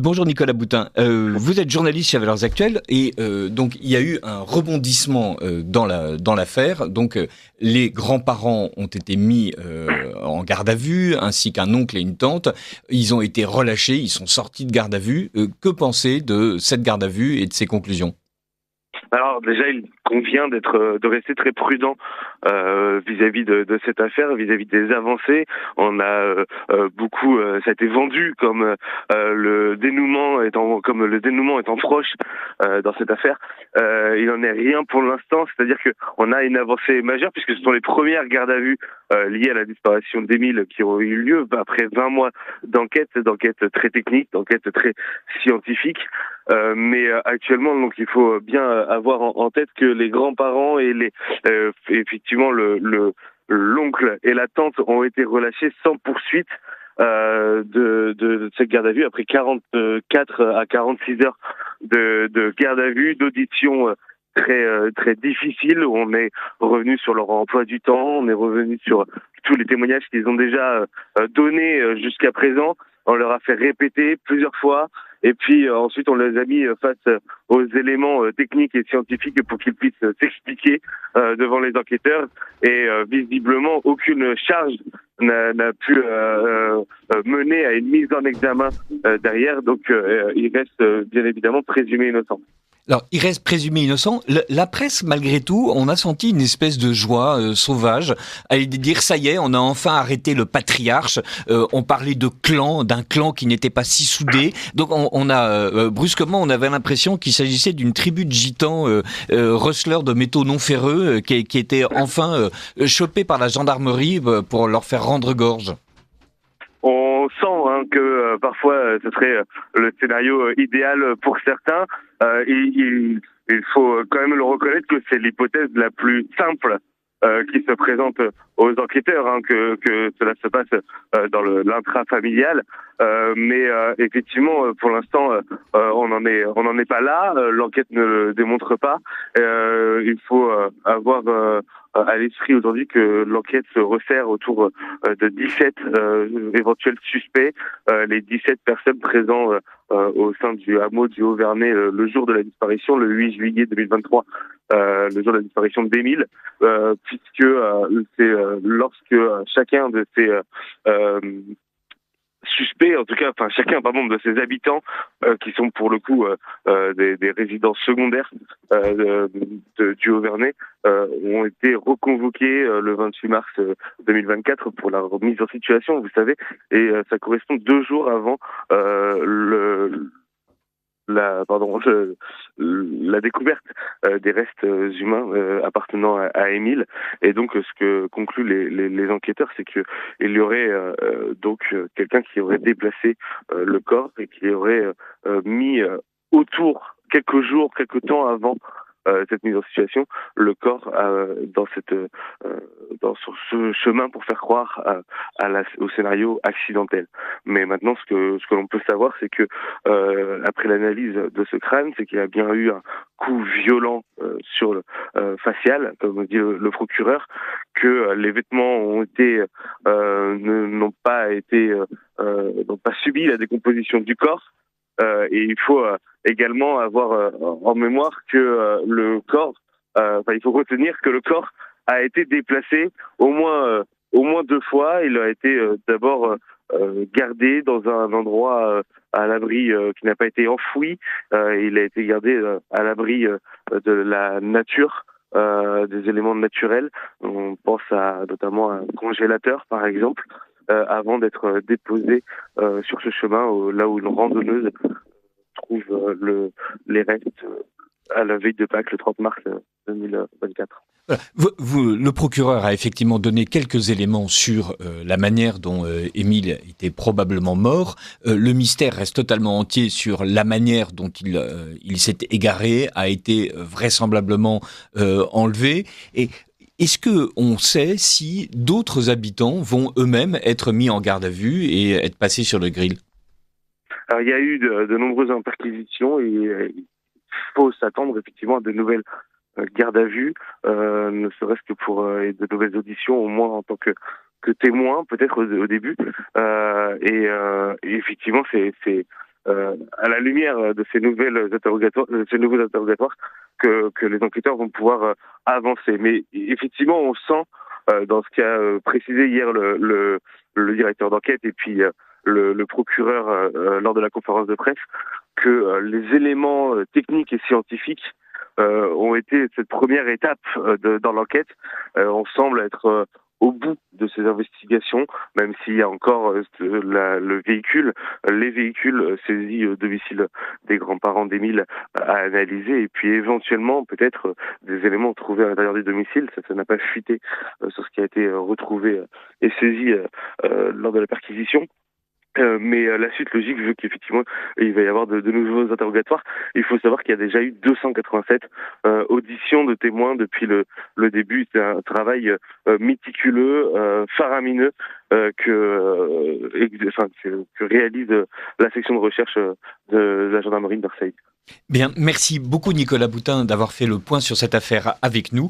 Bonjour Nicolas Boutin. Vous êtes journaliste chez Valeurs Actuelles et donc il y a eu un rebondissement dans l'affaire. Donc les grands-parents ont été mis en garde à vue, ainsi qu'un oncle et une tante. Ils ont été relâchés, ils sont sortis de garde à vue. Que pensez de cette garde à vue et de ses conclusions ? Alors déjà, il convient de rester très prudent vis-à-vis de cette affaire, vis-à-vis des avancées. On a beaucoup, ça a été vendu comme le dénouement étant proche dans cette affaire. Il n'en est rien pour l'instant, c'est-à-dire que on a une avancée majeure puisque ce sont les premières gardes à vue liées à la disparition d'Émile qui ont eu lieu après 20 mois d'enquête très technique, d'enquête très scientifique. Mais actuellement, donc il faut bien avoir en tête que les grands-parents et effectivement l'oncle et la tante ont été relâchés sans poursuite de cette garde à vue après 44 à 46 heures de garde à vue, d'audition très difficile. On est revenu sur leur emploi du temps, on est revenu sur tous les témoignages qu'ils ont déjà donnés jusqu'à présent. On leur a fait répéter plusieurs fois. Et puis ensuite, on les a mis face aux éléments techniques et scientifiques pour qu'ils puissent s'expliquer devant les enquêteurs. Et visiblement, aucune charge n'a pu mener à une mise en examen derrière. Donc, il reste bien évidemment présumé innocent. Alors, il reste présumé innocent. La presse, malgré tout, on a senti une espèce de joie sauvage à dire ça y est, on a enfin arrêté le patriarche. On parlait de clan, d'un clan qui n'était pas si soudé. Donc, on a brusquement, on avait l'impression qu'il s'agissait d'une tribu de gitans receleurs de métaux non ferreux qui étaient enfin chopés par la gendarmerie pour leur faire rendre gorge. On sent que parfois ce serait le scénario idéal pour certains. Il faut quand même le reconnaître que c'est l'hypothèse la plus simple qui se présente aux enquêteurs, que cela se passe dans l'intrafamilial. Mais effectivement, pour l'instant, on n'en est pas là. L'enquête ne le démontre pas. Il faut avoir à l'esprit aujourd'hui que l'enquête se resserre autour de 17 éventuels suspects, les 17 personnes présentes au sein du hameau du Haut-Vernay le jour de la disparition, le 8 juillet 2023, le jour de la disparition d'Émile, puisque c'est lorsque chacun de ces suspects, en tout cas, enfin chacun, de ces habitants qui sont pour le coup des résidences secondaires du Haut-Vernay ont été reconvoqués le 28 mars 2024 pour la remise en situation, vous savez, et ça correspond 2 jours avant la découverte des restes humains appartenant à Émile. Et donc ce que concluent les enquêteurs, c'est que il y aurait donc quelqu'un qui aurait déplacé le corps et qui aurait mis autour quelques temps avant cette mise en situation, le corps sur ce chemin pour faire croire au scénario accidentel. Mais maintenant, ce que l'on peut savoir, c'est que après l'analyse de ce crâne, c'est qu'il y a bien eu un coup violent sur le facial, comme dit le procureur, que les vêtements n'ont pas subi la décomposition du corps. Et il faut également avoir en mémoire que le corps, il faut retenir que le corps a été déplacé au moins 2 fois. Il a été d'abord gardé dans un endroit à l'abri qui n'a pas été enfoui. Il a été gardé à l'abri de la nature, des éléments naturels. On pense notamment à un congélateur, par exemple, avant d'être déposé sur ce chemin, là où une randonneuse trouve les restes à la veille de Pâques, le 30 mars 2024. Le procureur a effectivement donné quelques éléments sur la manière dont Émile était probablement mort. Le mystère reste totalement entier sur la manière dont il s'est égaré, a été vraisemblablement enlevé. Et est-ce que on sait si d'autres habitants vont eux-mêmes être mis en garde à vue et être passés sur le grill ? Alors, il y a eu de nombreuses perquisitions et il faut s'attendre effectivement à de nouvelles gardes à vue, ne serait-ce que pour de nouvelles auditions, au moins en tant que témoin, peut-être au début. Et effectivement, c'est à la lumière de ces nouveaux interrogatoires, que les enquêteurs vont pouvoir avancer. Mais effectivement, on sent dans ce qu'a précisé hier le directeur d'enquête et puis le procureur lors de la conférence de presse, que les éléments techniques et scientifiques ont été cette première étape dans l'enquête. On semble être au bout de ces investigations, même s'il y a encore les véhicules saisis au domicile des grands-parents d'Émile à analyser, et puis éventuellement peut-être des éléments trouvés à l'intérieur du domicile. Ça n'a pas fuité sur ce qui a été retrouvé et saisi lors de la perquisition. Mais la suite logique veut qu'effectivement il va y avoir de nouveaux interrogatoires. Il faut savoir qu'il y a déjà eu 287 auditions de témoins depuis le début. C'est un travail méticuleux, faramineux que réalise la section de recherche de la gendarmerie de Marseille. Bien, merci beaucoup Nicolas Boutin d'avoir fait le point sur cette affaire avec nous.